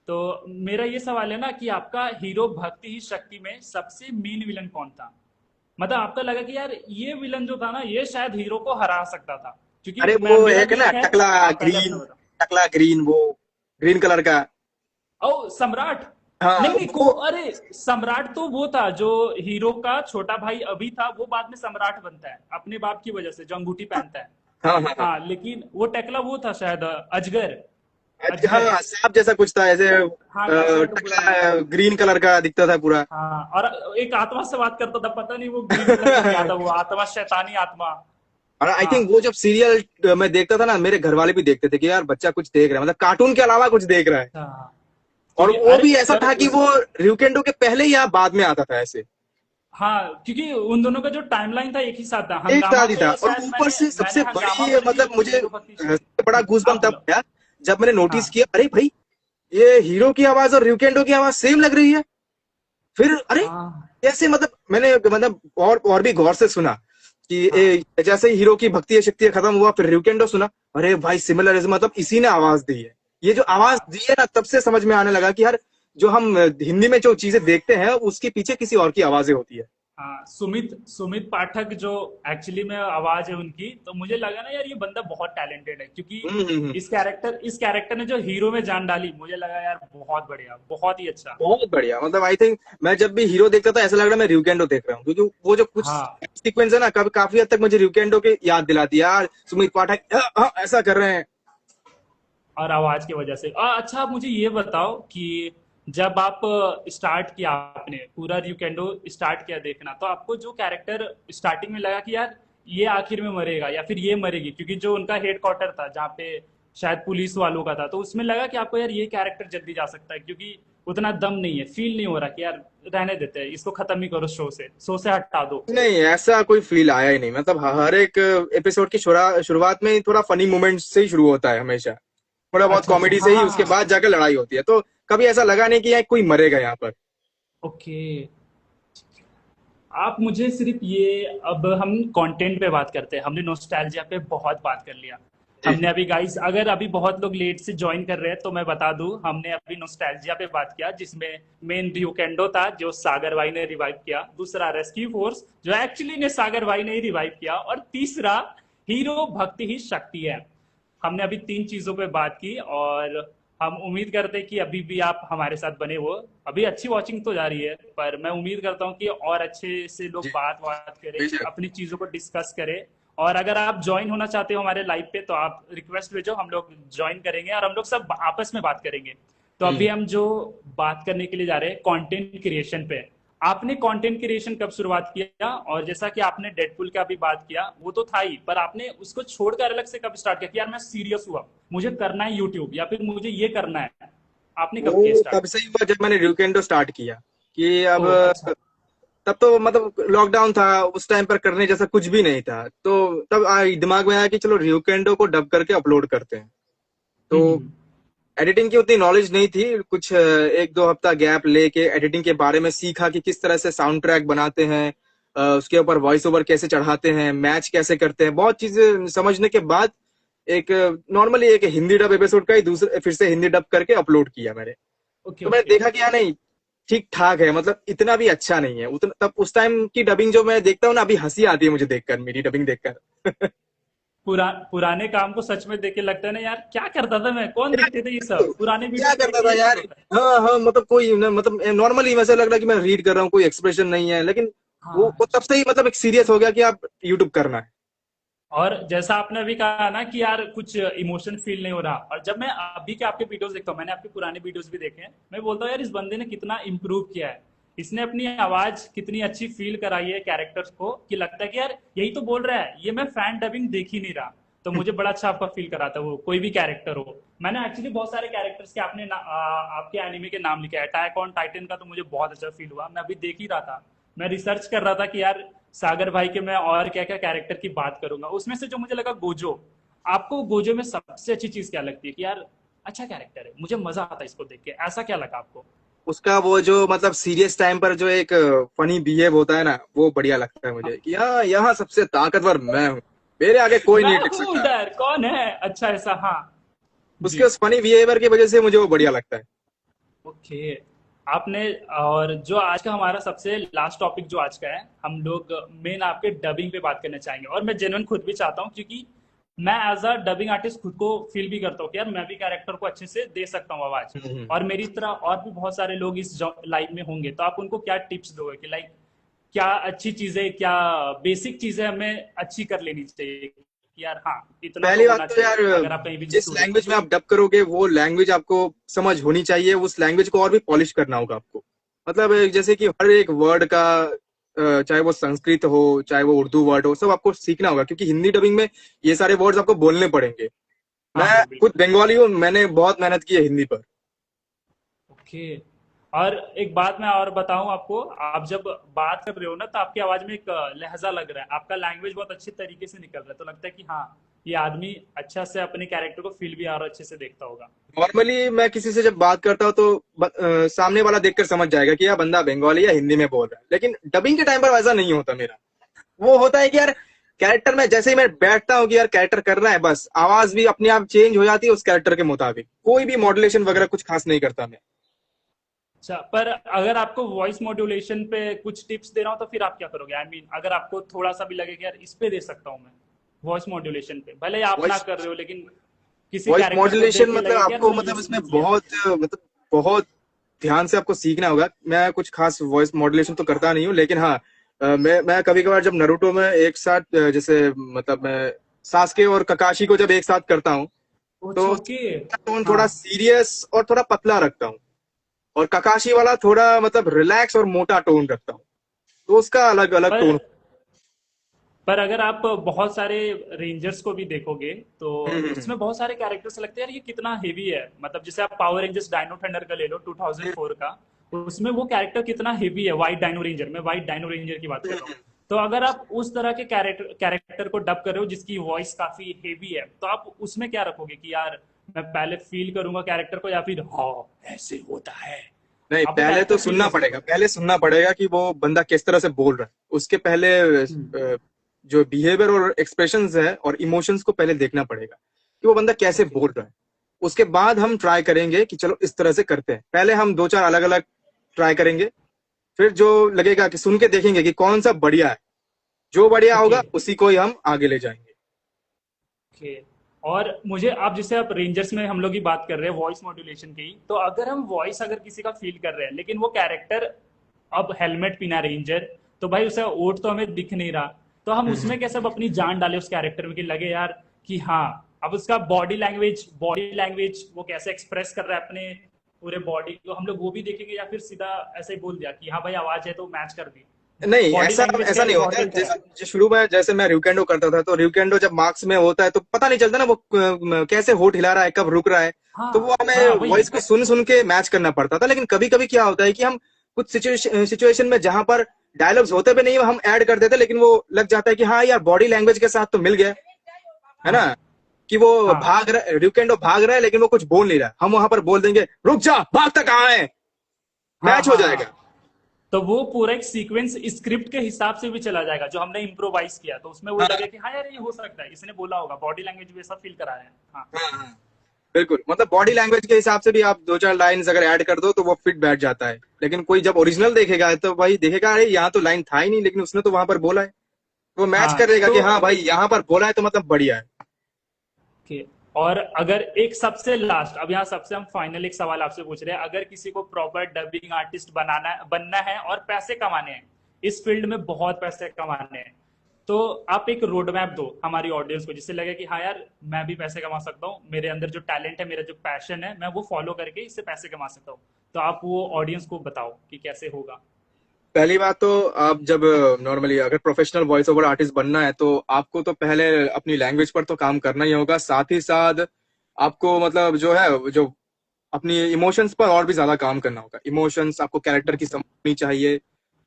तो मेरा ये सवाल है ना कि आपका हीरो भक्ति ही शक्ति में सबसे मेन विलन कौन था? मतलब आपका लगा कि यार ये विलन जो था ना, ये शायद हीरो को हरा सकता था, क्योंकि अरे मैं वो मेरा एक भी ना एक है। टकला आप पहले अपना ग्रीन, बताओ। टकला ग्रीन, वो ग्रीन कलर का। ओ सम्राट। हाँ नहीं नहीं को, वो। अरे सम्राट तो वो था जो हीरो का छोटा भाई अभी था, वो बाद में सम्राट बनता है अपने बाप की वजह से, जो अंगूठी पहनता है। हाँ हाँ हाँ। हाँ लेकिन वो टकला वो था शायद अजगर। अजगर। हाँ सांप जैसा कुछ था ऐसे, हाँ ऐसा तो पूरा नाम था। टकला ग्रीन कलर का दिखता था पूरा। हाँ और एक आत्मा से बात करता था, पता नहीं वो ग्रीन कलर का क्या था, वो आत्मा शैतानी आत्मा। और आई हाँ थिंक वो जब सीरियल मैं देखता था ना, मेरे घर वाले भी देखते थे कि यार बच्चा कुछ देख रहा है, मतलब कार्टून के अलावा कुछ देख रहा है। हाँ, और क्योंकि वो अरे भी ऐसा जब था कि उस वो ryukendo के पहले या बाद में आता था ऐसे। हाँ क्योंकि उन दोनों का जो टाइमलाइन था एक ही साथ था, एक हंगामा साथ ही था। पे और शायद ऊपर मैंने से मैंने सबसे हंगामा बड़ी पे नहीं मतलब देखी थी मुझे हीरो भक्ति शक्ति। सबसे बड़ा गूजबम्प आप तब बोलो। आया जब मैंने नोटिस हाँ किया, अरे भाई ये हीरो की आवाज और ryukendo की आवाज सेम लग रही है। फिर अरे हाँ कैसे, मतलब मैंने मतलब और भी गौर से सुना कि हाँ जैसे ही हीरो की भक्ति या शक्ति खत्म हुआ, फिर ryukendo सुना। अरे भाई सिमिलर, मतलब इसी ने आवाज दी है। ये जो आवाज हाँ दी है ना, तब से समझ में आने लगा कि यार जो हम हिंदी में जो चीजें देखते हैं उसके पीछे किसी और की आवाजें होती है। हाँ, सुमित सुमित पाठक जो एक्चुअली में आवाज है उनकी, तो मुझे लगा ना यार ये बंदा बहुत टैलेंटेड है, क्योंकि हम्म। इस कैरेक्टर ने जो हीरो में जान डाली, मुझे लगा यार बहुत बढ़िया, बहुत ही अच्छा। बहुत बढ़िया, मतलब आई थिंक मैं जब भी हीरो देखता था ऐसा लग रहा है मैं ryukendo देख रहा हूँ, क्योंकि वो जो कुछ हाँ सीक्वेंस है ना, कभी काफी हद तक मुझे ryukendo की याद दिलाती है यार। सुमित पाठक ऐसा कर रहे हैं। और आवाज की वजह से। अच्छा आप मुझे ये बताओ कि जब आप स्टार्ट किया, आपने पूरा रिकेंडो स्टार्ट किया देखना, तो आपको जो कैरेक्टर स्टार्टिंग में लगा कि यार ये आखिर में मरेगा या फिर ये मरेगी, क्योंकि जो उनका हेड क्वार्टर था जहाँ पे शायद पुलिस वालों का था, तो उसमें लगा कि आपको यार ये कैरेक्टर जल्दी जा सकता है, क्योंकि उतना दम नहीं है, फील नहीं हो रहा कि यार रहने देते हैं इसको, खत्म ही करो, शो से हटा दो। नहीं ऐसा कोई फील आया ही नहीं, मतलब हर एक एपिसोड की शुरुआत में ही थोड़ा फनी मोमेंट से ही शुरू होता है हमेशा। थोड़ा बहुत अच्छा अच्छा, कॉमेडी हाँ से ही हाँ उसके हाँ। बाद जाकर लड़ाई होती है, तो कभी ऐसा लगा नहीं कि यार कोई मरेगा यहाँ पर। ओके। आप मुझे सिर्फ ये, अब हम कंटेंट पे बात करते हैं, हमने नोस्टैल्जिया पे बहुत बात कर लिया। जी हमने जी। अभी गाइस, अगर अभी बहुत लोग लेट से ज्वाइन कर रहे हैं तो मैं बता दूं, हमने अभी नोस्टैल्जिया पे बात किया, जिसमें मेन रियोकेंडो था जो सागर भाई ने रिवाइव किया, दूसरा रेस्क्यू फोर्स जो एक्चुअली ने सागर भाई ने ही रिवाइव किया, और तीसरा हीरो भक्ति ही शक्ति है। हमने अभी तीन चीजों पे बात की, और हम उम्मीद करते हैं कि अभी भी आप हमारे साथ बने हो। अभी अच्छी वॉचिंग तो जा रही है, पर मैं उम्मीद करता हूँ कि और अच्छे से लोग जी बात बात करें, बेशक। अपनी चीजों को डिस्कस करें। और अगर आप ज्वाइन होना चाहते हो हमारे लाइव पे, तो आप रिक्वेस्ट भेजो, हम लोग ज्वाइन करेंगे और हम लोग सब आपस में बात करेंगे। तो अभी हम्म। हम जो बात करने के लिए जा रहे हैं कंटेंट क्रिएशन पे। आपने कंटेंट क्रिएशन कब शुरुआत किया? और जैसा कि आपने डेडपुल का भी बात किया, वो तो था ही, पर आपने उसको छोड़कर अलग से कब स्टार्ट किया कि यार मैं सीरियस हुआ, मुझे करना है यूट्यूब, या फिर मुझे ये करना है? आपने कब किया वो स्टार्ट? तब से ही हुआ जब मैंने ryukendo स्टार्ट किया कि अब, ओ अच्छा। तब तो मतलब लॉकडाउन था, उस टाइम पर करने जैसा कुछ भी नहीं था, तो तब दिमाग में आया कि चलो ryukendo को डब करके अपलोड करते हैं। तो हम्म। एडिटिंग की उतनी नॉलेज नहीं थी, कुछ एक दो हफ्ता गैप लेके एडिटिंग के बारे में सीखा कि किस तरह से साउंड ट्रैक बनाते हैं, उसके ऊपर वॉइस ओवर कैसे चढ़ाते हैं, मैच कैसे करते हैं, बहुत चीजें समझने के बाद एक नॉर्मली एक हिंदी डब एपिसोड का ही दूसरे फिर से हिंदी डब करके अपलोड किया मैंने। ओके तो मैंने ओके। देखा कि हाँ नहीं, ठीक ठाक है, मतलब इतना भी अच्छा नहीं है उतना। तब उस टाइम की डबिंग जो मैं देखता हूँ ना, अभी हंसी आती है मुझे देखकर, मेरी डबिंग देखकर। पुराने काम को सच में देख के लगता है ना यार, क्या करता था मैं, कौन क्या देखते थे ये सब, पुराने वीडियो क्या में देख करता के था ये सब यार। होता है। हाँ हाँ, मतलब कोई मतलब नॉर्मली वैसा लग रहा है कि मैं रीड कर रहा हूँ, कोई एक्सप्रेशन नहीं है, लेकिन वो हाँ। तब से ही मतलब एक सीरियस हो गया कि आप यूट्यूब करना है। और जैसा आपने अभी कहा ना कि यार कुछ इमोशन फील नहीं हो रहा, और जब मैं अभी के आपके वीडियोस देखता हूँ, मैंने आपके पुराने वीडियोस भी देखे हैं, मैं बोलता हूँ यार इस बंदे ने कितना इम्प्रूव किया है, इसने अपनी आवाज कितनी अच्छी फील कराई है कैरेक्टर्स को, कि लगता है कि यार यही तो बोल रहा है, ये मैं फैन डबिंग देख ही नहीं रहा। तो मुझे बड़ा अच्छा आपका फील कराता है वो, कोई भी कैरेक्टर हो। मैंने एक्चुअली बहुत सारे कैरेक्टर्स के आपके एनिमे के नाम लिखे, अटैक ऑन टाइटन का तो मुझे बहुत अच्छा फील हुआ, मैं अभी देख ही रहा था, मैं रिसर्च कर रहा था कि यार सागर भाई के मैं और क्या क्या कैरेक्टर की बात करूंगा, उसमें से जो मुझे लगा गोजो। आपको गोजो में सबसे अच्छी चीज क्या लगती है कि यार अच्छा कैरेक्टर है, मुझे मजा आता है इसको देख के, ऐसा क्या लगा आपको? उसका वो जो मतलब सीरियस टाइम पर जो एक फनी बिहेव होता है ना, वो बढ़िया लगता है मुझे कि हाँ, यहाँ सबसे ताकतवर मैं हूँ, मेरे आगे कोई मैं नहीं टिक हूँ सकता। उधर, कौन है अच्छा ऐसा, हाँ। उसके जी। उस फनी बिहेवियर की वजह से मुझे वो बढ़िया लगता है। ओके। आपने, और जो आज का हमारा सबसे लास्ट टॉपिक जो आज का है, हम लोग मेन आपके डबिंग पे बात करना चाहेंगे, और मैं जेन्युइन खुद भी चाहता हूँ, क्योंकि मैं एज अ डबिंग आर्टिस्ट खुद को फील भी करता हूँ कि यार मैं भी कैरेक्टर को अच्छे से दे सकता हूँ आवाज, हम्म। और मेरी तरह और भी बहुत सारे लोग इस लाइन में होंगे, तो आप उनको क्या टिप्स दोगे कि लाइक क्या अच्छी चीजें, क्या बेसिक चीजें हमें अच्छी कर लेनी चाहिए कि यार हाँ इतना तो पहली बात होना तो चाहिए यार, अगर आप कहीं भी जिस स्टूडियो। लैंग्वेज में आप डब करोगे वो लैंग्वेज आपको समझ होनी चाहिए, उस लैंग्वेज को और भी पॉलिश करना होगा आपको। मतलब जैसे कि हर एक वर्ड का चाहे वो संस्कृत हो, चाहे वो उर्दू वर्ड हो, सब आपको सीखना होगा, क्योंकि हिंदी डबिंग में ये सारे वर्ड्स आपको बोलने पड़ेंगे। हाँ मैं हाँ खुद बिल्कुल। बंगाली हूँ, मैंने बहुत मेहनत की है हिंदी पर। ओके। और एक बात मैं और बताऊं आपको, आप जब बात कर रहे हो ना तो आपकी आवाज में एक लहजा लग रहा है, आपका लैंग्वेज बहुत अच्छी तरीके से निकल रहा है, तो लगता है कि हाँ ये आदमी अच्छा से अपने कैरेक्टर को फील भी और अच्छे से देखता होगा। नॉर्मली मैं किसी से जब बात करता हूँ तो सामने वाला देखकर समझ जाएगा कि यह बंदा बंगाली या हिंदी में बोल रहा है, लेकिन डबिंग के टाइम पर वैसा नहीं होता मेरा। वो होता है कि यार कैरेक्टर में जैसे ही मैं बैठता हूँ कि यार कैरेक्टर कर रहा है, बस आवाज भी अपने आप चेंज हो जाती है उस कैरेक्टर के मुताबिक, कोई भी मॉड्यूलेशन वगैरह कुछ खास नहीं करता मैं। अच्छा, पर अगर आपको वॉइस मॉड्यूलेशन पे कुछ टिप्स दे रहा हूँ तो फिर आप क्या करोगे? आई मीन अगर आपको थोड़ा सा भी लगे कि यार इस पे दे सकता हूँ मैं वॉइस मॉड्यूलेशन पे, भले ही आप ना वॉइस कर रहे हो, लेकिन किसी वॉइस कैरेक्टर को मॉड्यूलेशन देख के मतलब लगे कि यार आपको, मैं ये मतलब इसमें सीन किया। बहुत बहुत ध्यान से आपको सीखना होगा। मैं कुछ खास वॉइस मॉड्यूलेशन तो करता नहीं हूँ, लेकिन हाँ, मैं कभी कभार जब नरूटो में एक साथ जैसे मतलब मैं सास्के और ककाशी को जब एक साथ करता हूँ, अच्छा तो ओके। टोन हाँ। थोड़ा सीरियस और थोड़ा पतला रखता हूँ, और ककाशी वाला थोड़ा मतलब रिलैक्स और मोटा टोन रखता हूँ, तो उसका अलग अलग पर टोन। पर अगर आप बहुत सारे रेंजर्स को भी देखोगे तो हम्म। उसमें बहुत सारे कैरेक्टर्स लगते हैं यार ये कितना हेवी है, मतलब जैसे आप पावर रेंजर्स डायनो थंडर का ले लो 2004 का, उसमें वो कैरेक्टर कितना हेवी है, व्हाइट डायनो रेंजर, मैं व्हाइट डायनो रेंजर की बात कर रहा हूँ। तो अगर आप उस तरह के कैरेक्टर कैरेक्टर को डब कर रहे हो जिसकी वॉइस काफी हेवी है, तो आप उसमें क्या रखोगे कि यार मैं पहले फील करूंगा कैरेक्टर को, या फिर हाँ ऐसे होता है, नहीं, आप वो पहले तो कैरेक्टर फील सुनना कैसे पड़ेगा, करोगे? पहले सुनना पड़ेगा कि वो बंदा किस तरह से बोल रहा है, उसके पहले जो बिहेवियर और एक्सप्रेशंस है और इमोशंस को पहले देखना पड़ेगा कि वो बंदा कैसे ओके। बोल रहा है। उसके बाद हम ट्राई करेंगे कि चलो इस तरह से करते हैं, पहले हम दो चार अलग अलग ट्राई करेंगे, फिर जो लगेगा कि सुन के देखेंगे कि कौन सा बढ़िया है, जो बढ़िया ओके। होगा उसी को ही हम आगे ले जाएंगे। ओके। और मुझे आप जैसे आप रेंजर्स में हम लोग की बात कर रहे हैं वॉइस मॉड्यूलेशन की, तो अगर हम वॉइस अगर किसी का फील कर रहे हैं लेकिन वो कैरेक्टर अब हेलमेट पीना रेंजर, तो भाई उसे ओट तो हमें दिख नहीं रहा, तो हम हम्म। उसमें कैसे अब अपनी जान डालें उस कैरेक्टर में कि लगे यार कि हाँ, अब उसका बॉडी लैंग्वेज वो कैसे एक्सप्रेस कर रहा है अपने पूरे बॉडी को, हम लोग वो भी देखेंगे, या फिर सीधा ऐसे ही बोल दिया कि हाँ भाई आवाज है तो मैच कर दी? नहीं, बॉडी ऐसा लैंग्वेज का ऐसा नहीं होता है। इम्पोर्टेंट है। जैसे शुरू में जैसे मैं रिकेंडो करता था, तो रिकेंडो जब मार्क्स में होता है तो पता नहीं चलता ना वो कैसे होठ हिला रहा है, कब रुक रहा है, हाँ तो वो हमें हाँ वही। वॉइस को सुन सुन के मैच करना पड़ता था। लेकिन कभी कभी क्या होता है कि हम कुछ सिचुएशन में जहां पर डायलॉग्स होते भी नहीं हम ऐड कर देते, लेकिन वो लग जाता है कि हाँ यार बॉडी लैंग्वेज के साथ तो मिल गया, है ना, हाँ कि वो हाँ भाग रहा, रिकेंडो भाग रहा है लेकिन वो कुछ बोल नहीं रहा, हम वहां पर बोल देंगे रुक जा, भागता कहाँ है, हाँ मैच हो हाँ हाँ। जाएगा। तो वो पूरा एक सीक्वेंस स्क्रिप्ट के हिसाब से भी चला जाएगा जो हमने इम्प्रोवाइज किया, तो उसमें वो हाँ लगे कि हाँ यार ये हो सकता है, इसने बोला होगा, बॉडी लैंग्वेज भी ऐसा फील करा है। हाँ। हाँ हाँ, बिल्कुल, मतलब बॉडी लैंग्वेज के हिसाब से भी आप दो चार लाइंस अगर ऐड कर दो तो वो फिट बैठ जाता है। लेकिन कोई जब ओरिजिनल देखेगा तो भाई देखेगा अरे यहाँ तो लाइन था ही नहीं, लेकिन उसने तो वहां पर बोला है, वो मैच हाँ करेगा तो कि हाँ भाई यहाँ पर बोला है तो मतलब बढ़िया है। okay। और अगर एक सबसे लास्ट, अब यहाँ सबसे हम फाइनल एक सवाल आपसे पूछ रहे हैं, अगर किसी को प्रॉपर डबिंग आर्टिस्ट बनना है और पैसे कमाने हैं, इस फील्ड में बहुत पैसे कमाने हैं, तो आप एक रोड मैप दो हमारी ऑडियंस को, जिससे लगे कि हाँ यार मैं भी पैसे कमा सकता हूँ, मेरे अंदर जो टैलेंट है, मेरा जो पैशन है, मैं वो फॉलो करके इससे पैसे कमा सकता हूँ। तो आप वो ऑडियंस को बताओ कि कैसे होगा। पहली बात तो आप जब नॉर्मली अगर प्रोफेशनल वॉइस ओवर आर्टिस्ट बनना है तो आपको तो पहले अपनी लैंग्वेज पर तो काम करना ही होगा, साथ ही साथ आपको मतलब जो है जो अपनी इमोशंस पर और भी ज्यादा काम करना होगा। इमोशंस आपको कैरेक्टर की समझनी चाहिए।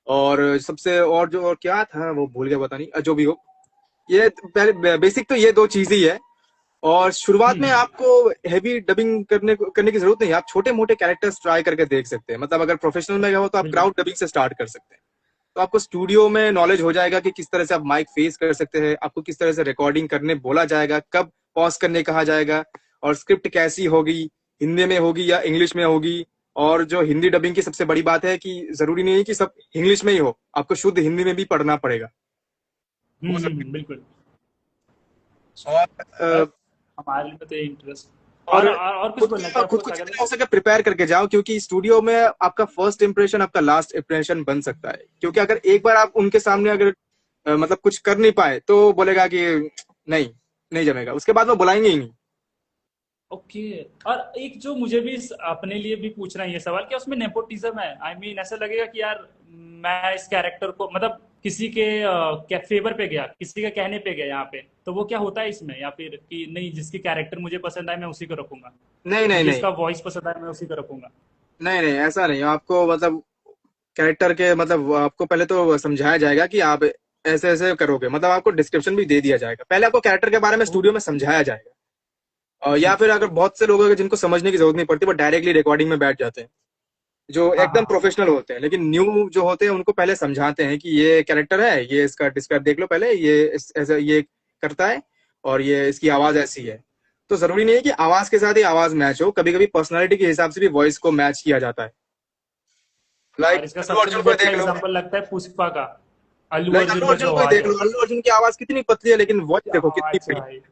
और सबसे और जो और क्या था वो भूल गया, पता नहीं, जो भी हो। ये पहले बेसिक तो ये दो चीज ही है। और शुरुआत में हम्म। आपको हैवी डबिंग करने की जरूरत नहीं है। आप छोटे मोटे कैरेक्टर्स ट्राई करके देख सकते हैं। मतलब अगर प्रोफेशनल में हो तो आप बिल्कुल। क्राउड डबिंग से स्टार्ट कर सकते हैं। तो आपको स्टूडियो में नॉलेज हो जाएगा कि किस तरह से आप माइक फेस कर सकते हैं, आपको किस तरह से रिकॉर्डिंग करने बोला जाएगा, कब पॉज करने कहा जाएगा, और स्क्रिप्ट कैसी होगी, हिंदी में होगी या इंग्लिश में होगी। और जो हिंदी डबिंग की सबसे बड़ी बात है कि जरूरी नहीं है कि सब इंग्लिश में ही हो, आपको शुद्ध हिंदी में भी पढ़ना पड़ेगा। वो सब। बिल्कुल। और बस अ, हमारे में तो इंटरेस्ट। और और कुछ बोलना है क्या खुद आपको को सागर जितना भाई? हो सके प्रिपेयर करके जाओ, क्योंकि स्टूडियो में आपका फर्स्ट इंप्रेशन आपका लास्ट इंप्रेशन बन सकता है। क्योंकि अगर एक बार आप उनके सामने अगर मतलब कुछ कर नहीं पाए तो बोलेगा कि नहीं, नहीं जमेगा, उसके बाद वो बुलाएंगे ही नहीं। ओके। और एक जो मुझे भी अपने लिए भी पूछना है ये सवाल, क्या उसमें नेपोटिज्म है? आई मीन ऐसा लगेगा कि यार मैं इस कैरेक्टर को मतलब किसी के क्या फेवर पे गया, किसी के कहने पे गया यहाँ पे, तो वो क्या होता है इसमें? या फिर कि नहीं, जिसकी कैरेक्टर मुझे पसंद आए मैं उसी को रखूंगा, नहीं नहीं नहीं। जिसका वॉइस पसंद आए मैं उसी को रखूंगा? नहीं नहीं, ऐसा नहीं। आपको मतलब कैरेक्टर के मतलब वो आपको पहले तो समझाया जाएगा कि आप ऐसे ऐसे करोगे। मतलब आपको डिस्क्रिप्शन भी दे दिया जाएगा। पहले आपको कैरेक्टर के बारे में ओ, स्टूडियो में समझाया जाएगा। या फिर ठीक अगर है। बहुत से लोग हैं जिनको समझने की जरूरत नहीं पड़ती, वो डायरेक्टली रिकॉर्डिंग में बैठ जाते हैं, जो हाँ हाँ एकदम हाँ। प्रोफेशनल होते हैं। लेकिन न्यू जो होते हैं उनको पहले समझाते हैं कि ये कैरेक्टर है, ये इसका डिस्क्राइब देख लो पहले, ये ऐसा ये करता है, और ये इसकी आवाज ऐसी है। तो जरूरी नहीं है कि आवाज के साथ ही आवाज मैच हो, कभी कभी पर्सनालिटी के हिसाब से भी वॉइस को मैच किया जाता है। और लाइक इसका अल्लू सबसे अर्जुन मुझे को अच्छा देख लो। एग्जांपल लगता है पुष्पा का। अल्लू लाइक अर्जुन अल्लू का अर्जुन जो को ही आवाज देख है, लो। अल्लू अर्जुन की आवाज कितनी पतली है, लेकिन वॉइस क्या देखो कितनी आवाज है बड़ी। भाई,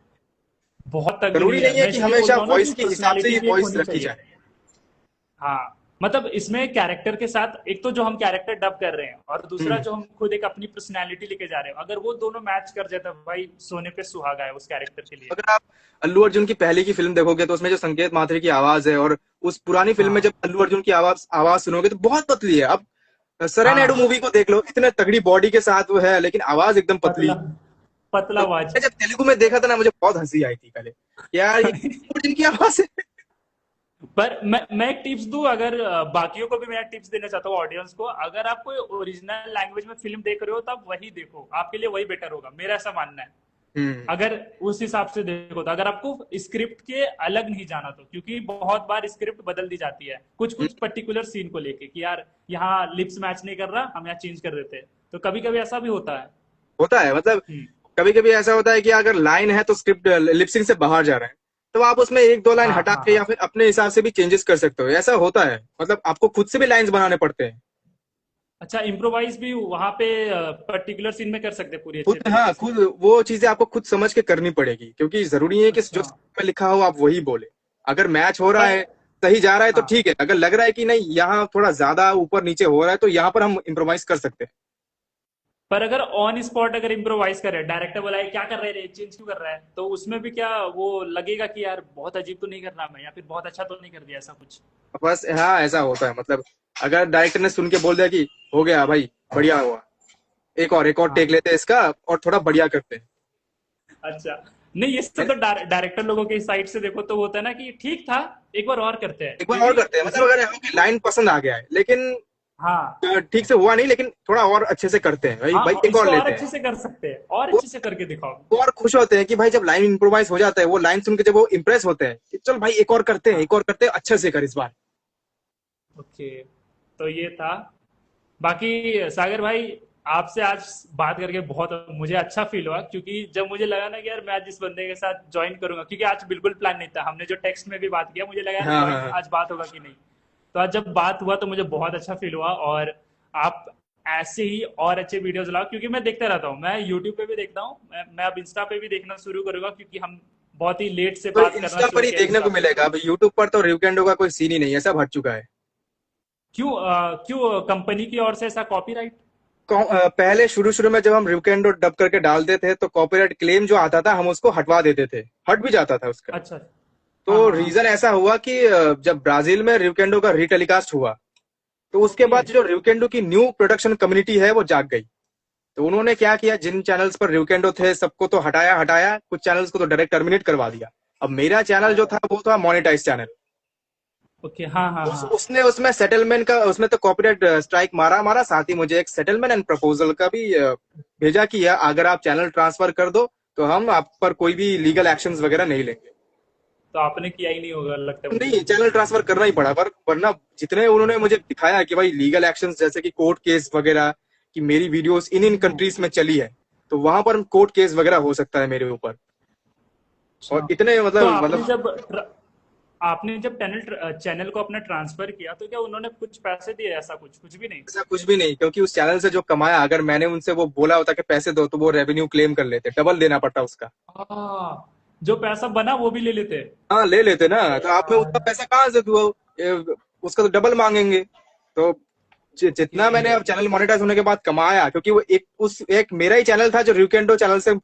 बहुत तगड़ी जरूरी है। नहीं है मैं कि इसलिए हमेशा बोलता हूँ ना कि वॉइस के हिसाब से पर्सनालिटी ही भी एक वॉइस होनी रखी चाहिए। जाए। हाँ, मतलब इसमें कैरेक्टर के साथ एक तो जो हम कैरेक्टर डब कर रहे हैं, और दूसरा हम्म। जो हम खुद एक अपनी पर्सनालिटी लेके जा रहे हैं, अगर वो दोनों मैच कर जाए तो भाई सोने पे सुहागा है उस कैरेक्टर के लिए। अगर आप अल्लू अर्जुन की पहले की फिल्म देखोगे तो उसमें जो संकेत मात्रे की आवाज है, और उस पुरानी फिल्म में हाँ जब अल्लू अर्जुन की आवाज आवाज सुनोगे तो बहुत पतली है। अब सरेनैडू हाँ। मूवी को देख लो, इतने तगड़ी बॉडी के साथ वो है, लेकिन आवाज एकदम पतली। पतला, पतला तो आवाज। मैं जब तेलुगु में देखा था ना, मुझे बहुत हंसी आई थी पहले, यार ये अल्लू अर्जुन की आवाज है। पर मैं एक टिप्स दूं, अगर बाकियों को भी मैं टिप्स देना चाहता हूँ ऑडियंस को, अगर आप कोई ओरिजिनल लैंग्वेज में फिल्म देख रहे हो तो आप वही देखो, आपके लिए वही बेटर होगा, मेरा ऐसा मानना है। हम्म। अगर उस हिसाब से देखो तो, अगर आपको स्क्रिप्ट के अलग नहीं जाना तो, क्योंकि बहुत बार स्क्रिप्ट बदल दी जाती है कुछ हम्म। कुछ पर्टिकुलर सीन को लेके कि यार यहाँ लिप्स मैच नहीं कर रहा, हम यहाँ चेंज कर देते हैं, तो कभी कभी ऐसा भी होता है। होता है मतलब। हम्म। कभी कभी ऐसा होता है कि अगर लाइन है तो स्क्रिप्ट लिपसिंग से बाहर जा रहा है, तो आप उसमें एक दो लाइन हाँ हटा हाँ के हाँ। या फिर अपने हिसाब से भी चेंजेस कर सकते हो। ऐसा होता है, मतलब आपको खुद से भी लाइंस बनाने पड़ते हैं। अच्छा, इम्प्रोवाइज भी वहां पे पर्टिकुलर सीन में कर सकते हैं पूरी खुद, अच्छे हाँ, तरीके से? खुद वो चीजें आपको खुद समझ के करनी पड़ेगी, क्योंकि जरूरी नहीं है कि जो अच्छा। स्क्रिप्ट में लिखा हो आप वही बोले। अगर मैच हो रहा पर है, सही जा रहा है तो हाँ, ठीक है। अगर लग रहा है कि नहीं, यहाँ थोड़ा ज्यादा ऊपर नीचे हो रहा है, तो यहाँ पर हम इम्प्रोवाइज कर सकते हैं। पर अगर ऑन स्पॉट अगर इम्प्रोवाइज करे, डायरेक्टर बोला क्या कर रहे रे, चेंज क्यों कर रहा है, तो उसमें भी क्या वो लगेगा कि यार बहुत अजीब तो नहीं कर रहा मैं, या फिर बहुत अच्छा तो नहीं कर दिया, ऐसा कुछ? बस हाँ, ऐसा होता है। मतलब अगर डायरेक्टर ने सुन के बोल दिया कि हो गया भाई, बढ़िया हुआ, एक और टेक हाँ। लेते हैं इसका, और थोड़ा बढ़िया करते हैं। अच्छा। नहीं, ये सब तो डायरेक्टर लोगों के साइड से देखो तो होता है ना कि ठीक था, एक बार और करते हैं, एक बार और क्योंकि करते हैं। मतलब सिर्फ। अगर हमें लाइन पसंद आ गया है, लेकिन हाँ ठीक से हुआ नहीं, लेकिन थोड़ा और अच्छे से करते हैं भाई, हाँ, भाई एक और इसको और लेते अच्छे हैं। से कर सकते हैं, और वो अच्छे से करके दिखाओ। वो और खुश होते हैं कि भाई जब लाइन इम्प्रोवाइज हो जाता है, वो लाइन सुन के जब वो इम्प्रेस होते हैं कि चल भाई एक और करते हैं, हाँ। एक और करते हैं, अच्छे से कर इस बार। ओके। तो ये था। बाकी सागर भाई, आपसे आज बात करके बहुत मुझे अच्छा फील हुआ, क्योंकि जब मुझे लगा ना कि यार मैं आज जिस बंदे के साथ ज्वाइन करूंगा, क्योंकि आज बिल्कुल प्लान नहीं था, हमने जो टेक्स्ट में भी बात किया, मुझे लगा यार हाँ हाँ ज्वाइन हाँ। आज बात होगा कि नहीं। तो आज जब बात हुआ तो मुझे बहुत अच्छा फील हुआ। और आप ऐसे ही और अच्छे वीडियोस लाओ, क्योंकि मैं देखता रहता हूँ, मैं यूट्यूब पे भी देखता हूँ, मैं अब इंस्टा पे भी देखना शुरू करूंगा, क्योंकि हम बहुत ही लेट से तो बात करना इंस्टा शुरू पर ही किया देखने इंस्टा को पे। मिलेगा। अब यूट्यूब पर तो वीकेंडो का कोई सीन ही नहीं है, सब हट चुका है। क्यों क्यों कंपनी की ओर से ऐसा कॉपीराइट? पहले शुरू शुरू में जब हम रिकेंडो डब करके डालते थे तो कॉपीराइट क्लेम जो आता था हम उसको हटवा देते थे, हट भी जाता था उसका। अच्छा। तो हाँ हाँ हाँ। रीजन ऐसा हुआ कि जब ब्राजील में रिकेंडो का रीटेलीकास्ट हुआ तो उसके ओके। बाद जो रिकेंडो की न्यू प्रोडक्शन कम्युनिटी है वो जाग गई। तो उन्होंने क्या किया, जिन चैनल्स पर रिकेंडो थे सबको तो हटाया हटाया, कुछ चैनल्स को तो डायरेक्ट टर्मिनेट करवा दिया। अब मेरा चैनल जो था वो था मोनेटाइज चैनल। ओके। हाँ हाँ हाँ। उसने उसमें सेटलमेंट का, उसमें तो कॉपीराइट स्ट्राइक मारा मारा, साथ ही मुझे एक सेटलमेंट एंड प्रपोजल का भी भेजा कि अगर आप चैनल ट्रांसफर कर दो तो हम आप पर कोई भी लीगल एक्शंस वगैरह नहीं लेंगे। तो आपने किया ही नहीं होगा लगता है मुझे। नहीं, चैनल ट्रांसफर करना ही पड़ा, पर वरना जितने उन्होंने मुझे दिखाया कि भाई लीगल एक्शंस जैसे कि कोर्ट केस वगैरह, कि मेरी videos in in hmm. Countries में चली है तो वहां पर कोर्ट केस वगैरह हो सकता है मेरे ऊपर। और अच्छा। इतने तो मतलब आपने जब चैनल चैनल को अपना ट्रांसफर किया तो क्या उन्होंने कुछ पैसे दिए? ऐसा कुछ कुछ भी नहीं? ऐसा कुछ भी नहीं, क्योंकि उस चैनल से जो कमाया, अगर मैंने उनसे वो बोला होता कि पैसे दो तो वो रेवेन्यू क्लेम कर लेते, डबल देना पड़ता उसका। हाँ, जो पैसा बना वो भी ले लेते। हाँ ले लेते ना, अरे तो आप में यार। उतना पैसा कहाँ से दो, उसका तो डबल मांगेंगे। तो ओके। जितना मैंने अब चैनल मोनेटाइज होने के बाद कमाया, क्योंकि वो एक मेरा ही चैनल था जो रिकेंडो चैनल से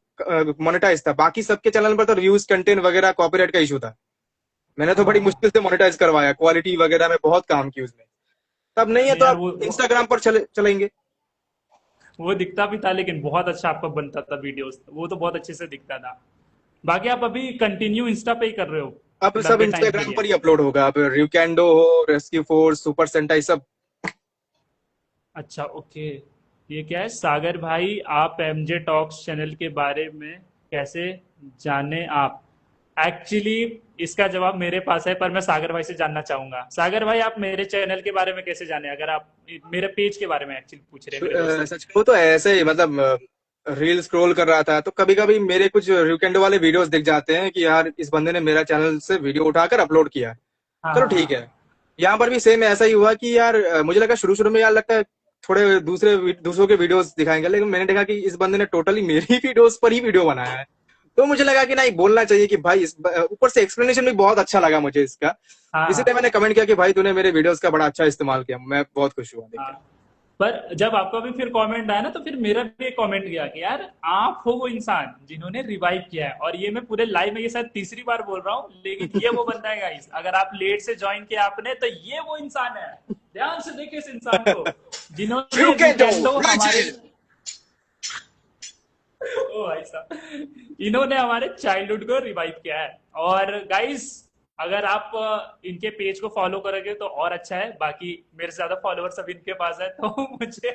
मोनेटाइज था, बाकी सबके चैनल पर तो व्यूज कंटेंट वगैरह कॉपीराइट का इशू था। मैंने तो हाँ बड़ी हाँ हाँ। मुश्किल से मोनेटाइज करवाया, क्वालिटी वगैरह में बहुत काम की उसमें। तब नहीं है नहीं तो यार, आप वो इंस्टाग्राम पर चलेंगे। वो दिखता भी था, लेकिन बहुत अच्छा आपका बनता था वीडियोस, वो तो बहुत अच्छे से दिखता था। बाकी आप अभी कंटिन्यू इंस्टा पे ही कर रहे हो अब सब लंबे टाइम के इंस्टाग्राम लिए? पर ही अपलोड होगा, अब रिकेंडो हो, रेस्क्यू फोर्स, सुपर सेंटाई सब। अच्छा, ओके। ये क्या है सागर भाई, आप एमजे टॉक्स चैनल के बारे में कैसे जाने आप? एक्चुअली इसका जवाब मेरे पास है, पर मैं सागर भाई से जानना चाहूंगा। सागर भाई, आप मेरे चैनल के बारे में कैसे जाने, अगर आप मेरे पेज के बारे में एक्चुअली पूछ रहे हैं मेरे दोस्त? सच कहूँ तो ऐसे ही मतलब रील स्क्रॉल कर रहा था तो कभी कभी मेरे कुछ वीकेंड वाले वीडियोस दिख जाते हैं कि यार इस बंदे ने मेरा चैनल से वीडियो उठाकर अपलोड किया है। हाँ चलो हाँ ठीक हाँ। है। यहाँ पर भी सेम ऐसा ही हुआ कि यार मुझे लगा शुरू शुरू में यार लगता है थोड़े दूसरों के वीडियोस दिखाएंगे, लेकिन मैंने देखा कि इस बंदे ने टोटली मेरी वीडियोस पर ही वीडियो बनाया है। तो मुझे लगा कि नहीं, बोलना चाहिए कि भाई ऊपर से एक्सप्लेनेशन भी बहुत अच्छा लगा मुझे इसका। हाँ हाँ इसीलिए मैंने कमेंट किया कि भाई तूने मेरे वीडियोस का बड़ा अच्छा इस्तेमाल किया, मैं बहुत खुश हुआ देख हाँ। के। पर जब आपका भी फिर कमेंट आया ना, तो फिर मेरा भी एक कमेंट गया कि यार आप हो वो इंसान जिन्होंने रिवाइव किया है। और ये मैं पूरे लाइव में ये शायद तीसरी बार बोल रहा हूँ, लेकिन ये वो बंदा है गाइस, अगर आप लेट से ज्वाइन किया आपने तो ये वो इंसान है। ध्यान से देखिए इस इंसान को, जिन्होंने रिकेंडो रिकेंडो हमारे ब्राजील। ओ भाई साहब, इन्होंने हमारे चाइल्डहुड को रिवाइव किया है। और गाइस, अगर आप इनके पेज को फॉलो करोगे तो और अच्छा है। बाकी मेरे से ज्यादा फॉलोअर्स अब इनके पास है, तो मुझे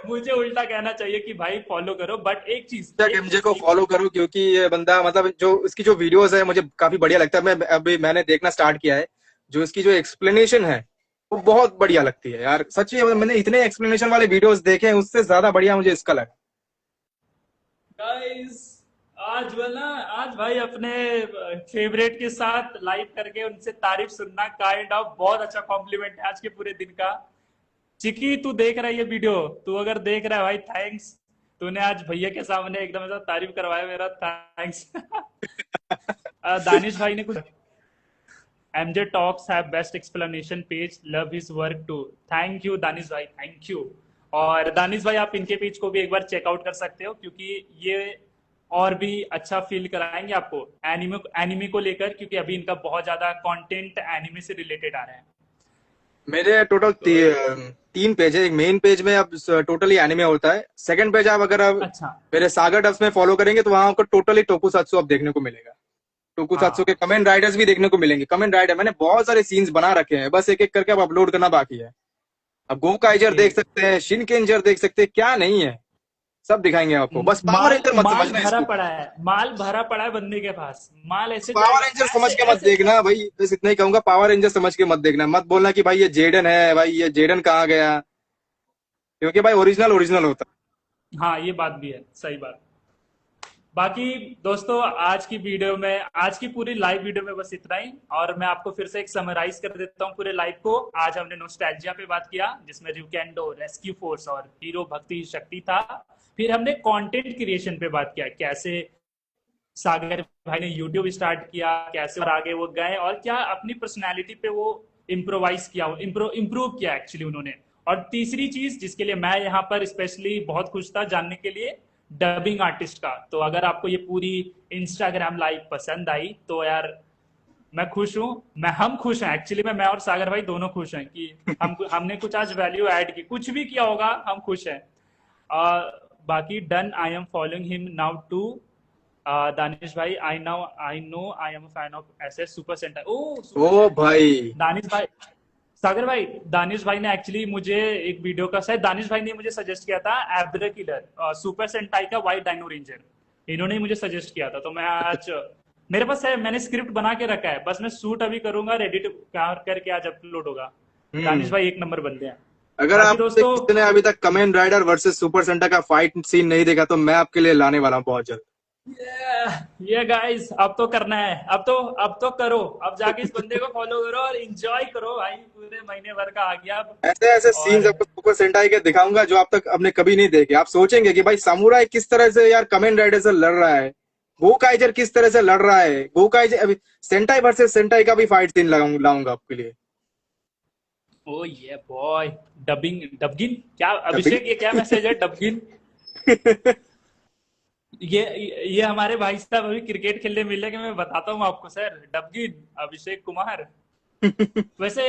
मुझे उल्टा कहना चाहिए कि भाई फॉलो करो। बट एमजे को फॉलो करो, क्योंकि ये बंदा मतलब जो इसकी जो वीडियोस है मुझे काफी बढ़िया लगता है। मैंने देखना स्टार्ट किया है। जो इसकी जो एक्सप्लेनेशन है वो बहुत बढ़िया लगती है यार, सच्ची में मैंने इतने एक्सप्लेनेशन वाले वीडियोस देखे हैं, उससे ज्यादा बढ़िया मुझे इसका लगा। गाइस, आज भाई अपने फेवरेट के साथ लाइव करके उनसे तारीफ सुनना काइंड ऑफ बहुत अच्छा कॉम्प्लीमेंट है आज के पूरे दिन का। चिकी, तू देख रहा है ये वीडियो? तू अगर देख रहा है भाई, थैंक्स। तूने आज भैया के सामने एकदम ऐसा तारीफ करवाया मेरा, थैंक्स। दानिश भाई ने कुछ, MJ talks have best explanation page, love his work too. Thank you Danish भाई, थैंक यू। और दानिश भाई, आप इनके पेज को भी एक बार चेकआउट कर सकते हो, क्योंकि ये और भी अच्छा फील कराएंगे आपको एनिमे एनिमे को लेकर, क्योंकि अभी इनका बहुत ज्यादा कंटेंट एनिमे से रिलेटेड आ रहे हैं। मेरे टोटल तो 3 पेज है। एक मेन पेज में अब टोटली एनिमे होता है। सेकंड पेज आप अगर आप अच्छा। मेरे सागर डब्स में फॉलो करेंगे तो वहां आपको टोटली टोकुसात्सु आप देखने को मिलेगा। टोकुसात्सु के हाँ, कमेंट राइडर्स भी देखने को मिलेंगे। कमेंट राइडर मैंने बहुत सारे सीन्स बना रखे हैं, बस एक एक करके अब अपलोड करना बाकी है। अब गो काइजर ओके। देख सकते हैं, शिनकेंजर देख सकते हैं, क्या नहीं है, सब दिखाएंगे आपको। बस पावर माल रेंजर मत माल समझना भरा इसको। पड़ा है, माल भरा पड़ा है बंदे के पास, माल ऐसे पावर जाएगा, रेंजर समझ ऐसे के मत ऐसे देखना भाई, बस इतना ही कहूंगा, पावर रेंजर समझ के मत देखना। मत बोलना कि भाई ये जेडन है, भाई ये जेडन कहाँ गया, क्योंकि भाई ओरिजिनल ओरिजिनल होता हाँ, ये बात भी है, सही बात। बाकी दोस्तों, आज की वीडियो में, आज की पूरी लाइव वीडियो में बस इतना ही। और मैं आपको फिर से एक समराइज कर देता हूँ पूरे लाइव को। आज हमने नोस्टैल्जिया पे बात किया, जिसमें रिकेंडो, रेस्क्यू फोर्स और हीरो भक्ति शक्ति था। फिर हमने कंटेंट क्रिएशन पे बात किया, कैसे सागर भाई ने यूट्यूब स्टार्ट किया, कैसे और आगे वो गए, और क्या अपनी पर्सनैलिटी पे वो इम्प्रोवाइज किया, इम्प्रूव किया एक्चुअली उन्होंने। और तीसरी चीज जिसके लिए मैं यहाँ पर स्पेशली बहुत खुश था जानने के लिए, डबिंग आर्टिस्ट का। तो अगर आपको ये पूरी इंस्टाग्राम लाइव पसंद आई तो यार मैं खुश हूँ, हम खुश हैं एक्चुअली में, मैं और सागर भाई दोनों खुश हैं कि हमने कुछ आज वैल्यू ऐड की, कुछ भी किया होगा हम खुश हैं। बाकी done, I am following him now too. Danish भाई, I know I am fan of SS Super Sentai. Oh Super oh Sentai. भाई। दानिश भाई, सागर भाई, दानिश भाई ने एक्चुअली मुझे एक वीडियो का, शायद दानिश भाई ने मुझे सजेस्ट किया था एब्रा किलर सुपर सेंटाई का व्हाइट डायनो रेंजर, इन्होंने ही मुझे सजेस्ट किया था। तो मैं आज, मेरे पास है, मैंने स्क्रिप्ट बना के रखा है, बस मैं शूट अभी करूंगा, एडिट करके आज अपलोड होगा। दानिश हम्म। भाई एक नंबर बंदे हैं। अगर बाकी आप दोस्तों, किसी ने अभी तक comment rider versus super Santa का फाइट सीन नहीं देखा तो मैं आपके लिए लाने वाला हूँ बहुत जल्द। ये गाइस अब तो करना है, अब तो करो, अब जाके इस बंदे को फॉलो करो और एंजॉय करो भाई, पूरे महीने भर का आ गया अब। ऐसे ऐसे सीन्स और आपको सुपर सेंटाई के दिखाऊंगा जो आप तक आपने कभी नहीं देखे। आप सोचेंगे कि भाई सामुराई किस तरह से यार कमेंट राइडर से लड़ रहा है, गोकाइजर किस तरह से लड़ रहा है, गोकाइजर अभी सेंटाई वर्सेस सेंटाई का भी फाइट सीन लाऊंगा आपके लिए। ओ ये बॉय, डबगिन क्या, अभी अभिषेक ये क्या मैसेज है डबगिन? ये ये हमारे भाई साहब अभी क्रिकेट खेलने मिले कि मैं बताता हूँ आपको सर, डबगिन अभिषेक कुमार। वैसे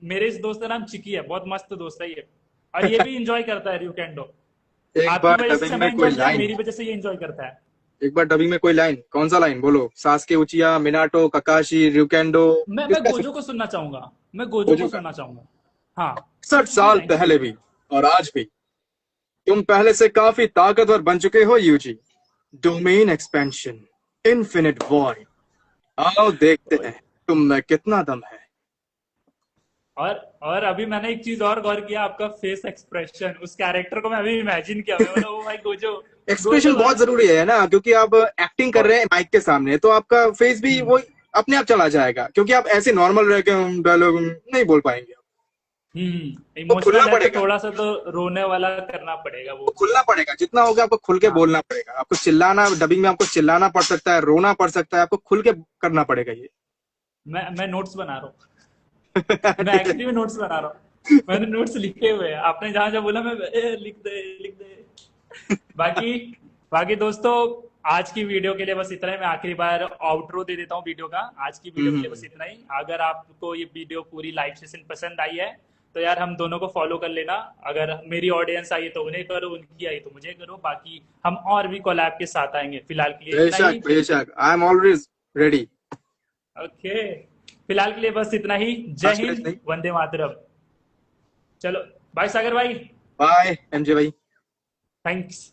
मेरे इस दोस्त का नाम चिकी है, बहुत मस्त दोस्त है ये, और ये भी इंजॉय करता है रिवकेंडो। एक आपकी बार वजह से डबिंग में मैं कोई इंजॉय किया, लाइन, मेरी वजह से ये इंजॉय करता है। एक बार डबिंग में कोई लाइन, कौन सा लाइन बोलो? सास्के उचिया, मिनाटो, ककाशी, ryukendo, मैं किसका? गोजो को सुनना चाहूंगा, मैं गोजो को गोजो का सुनना चाहूंगा। हाँ, 60 पूरी साल लाइन पहले सुनिए। भी और आज भी तुम पहले से काफी ताकतवर बन चुके हो Yuji. Domain expansion, infinite void, आओ देखते हैं तुम में कितना दम है। और अभी मैंने एक चीज और गौर किया, आपका फेस एक्सप्रेशन, उस कैरेक्टर को मैं अभी इमेजिन किया, मैं बोला ओ भाई गोजो, एक्सप्रेशन गोजो बहुत भाई। जरूरी है ना, क्योंकि आप एक्टिंग कर बहुत। रहे हैं माइक के सामने, तो आपका फेस भी वो अपने आप चला जाएगा, क्योंकि आप ऐसे नॉर्मल रह के डायलॉग नहीं बोल पाएंगे। तो खुलना इमोशनल है तो पड़ेगा, थोड़ा सा तो रोने वाला करना पड़ेगा तो वो। खुलना पड़ेगा, जितना होगा आपको खुल के हाँ, बोलना पड़ेगा। आपको चिल्लाना, डबिंग में आपको चिल्लाना पड़ सकता है, रोना पड़ सकता है, आपको खुल के करना पड़ेगा ये। मैं नोट्स बना रहा हूँ, मैं ठीक है। एक्चुअली में नोट्स बना रहा हूँ, मैंने नोट्स लिखे हुए हैं, आपने जहां जहां बोला मैं लिख दे लिख दे। बाकी बाकी दोस्तों, आज की वीडियो के लिए बस इतना ही। मैं आखिरी बार आउटरो दे देता हूँ वीडियो का, आज की वीडियो के लिए बस इतना ही। अगर आपको ये वीडियो पूरी लाइव सेशन पसंद आई है तो यार हम दोनों को फॉलो कर लेना। अगर मेरी ऑडियंस आई है तो उन्हें करो, उनकी आई तो मुझे करो। बाकी हम और भी कोलैब के साथ आएंगे, फिलहाल के लिए इतना बेशक ही। बेशक, I am always ready. Okay, फिलहाल के लिए बस इतना ही। जय आज के लिए हिंद, नहीं। वंदे मातरम। चलो, बाय सागर भाई। बाय एमजे भाई। थैंक्स।